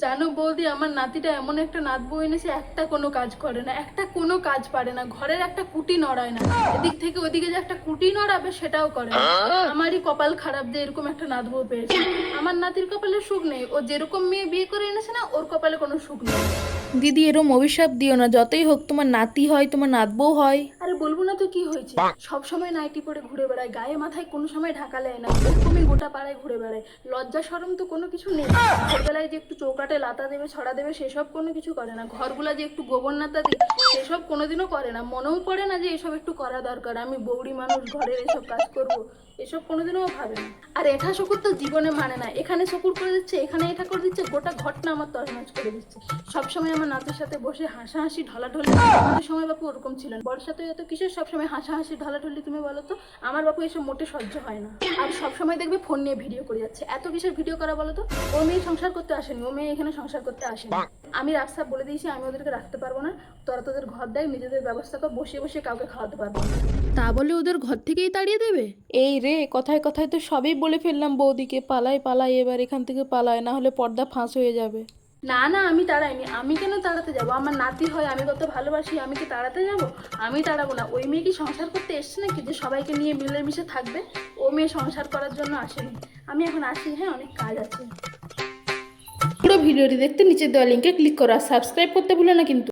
জানো বৌদি, আমার নাতিটা এমন একটা নাত বউ এনেছে, একটা কোনো কাজ করে না, একটা কোনো কাজ পারে না, ঘরের একটা কুটি নড়ায় না, এদিক থেকে ওদিকে যে একটা কুটি নড়াবে সেটাও করে না। আমারই কপাল খারাপ যে এরকম একটা নাত বউ পেয়েছে। আমার নাতির কপালে সুখ নেই, ও যেরকম মেয়ে বিয়ে করে এনেছে না, ওর কপালে কোনো সুখ নেই। দিদি এরম অভিশাপ দিও না, যতই হোক তোমার নাতি হয়, তোমার নাতবউ হয়। আরে বলবো না তো কি হয়েছে, সব সময় নাইটি পরে ঘুরে বেড়ায়, গায়ে মাথায় কোনো সময় ঢাকা নেয় না, এরকমই গোটা পাড়ায় ঘুরে বেড়ায়। লজ্জা শরম তো কোনো কিছু নেই। ভোরবেলায় যে একটু চৌকাটে লাতা দেবে, ছড়া দেবে, সেসব কোনো কিছু করে না। ঘরগুলা যে একটু গোবর নাতা দিই, সেসব কোনোদিনও করে না। মনেও পড়ে না যে এসব একটু করা দরকার, আমি বৌড়ি মানুষ, ঘরের এসব কাজ করব, এসব কোনোদিনও ভাবে না। আর এটা শকুর তো জীবনে মানে না, এখানে শকুর করে দিচ্ছে, এখানে এটা করে দিচ্ছে, গোটা ঘটনা আমার তছনছ করে দিচ্ছে। সবসময় আমার নাতির সাথে বসে হাসাহাসি ঢলাঢলি। আমাদের সময় বাপু ওরকম ছিল না। বর্ষাতে এত কিসের সবসময় হাসাহাসি ঢলাঢলি তুমি বলো তো? আমার বাপু এসব মোটে সহ্য হয় না। আর সবসময় দেখবে ফোন নিয়ে ভিডিও করে যাচ্ছে। এত কিসের ভিডিও করা বলো তো? ও মেয়ে সংসার করতে আসেনি, ও মেয়ে এখানে সংসার করতে আসেনি। আমি রাস্তা বলে দিয়েছি, আমি ওদেরকে রাখতে পারবো না। তোরা তোদের ঘর দেয়, নিজেদের ব্যবস্থা কর, বসে বসে কাউকে খাওয়াতে পারবো না। তা বলে ওদের ঘর থেকেই তাড়িয়ে দেবে? এই রে, কথায় কথায় তো সবই বলে ফেললাম বৌদিকে। পালাই পালাই, এবার এখান থেকে পালায়, না হলে পর্দা ফাঁস হয়ে যাবে। না না, আমি তাড়াইনি। আমি কেন তাড়াতে যাব? আমার নাতি হয়, আমি কত ভালোবাসি, আমি কি তাড়াতে যাব? আমি তাড়াবো না। ওই মেয়ে কি সংসার করতে এসছে নাকি যে সবাইকে নিয়ে মিলেমিশে থাকবে? ও মেয়ে সংসার করার জন্য আসেনি। আমি এখন আসি, হ্যাঁ, অনেক কাজ আছে। পুরো ভিডিওটি দেখতে নিচে দেওয়া লিঙ্কে ক্লিক করো আর সাবস্ক্রাইব করতে ভুলো না কিন্তু।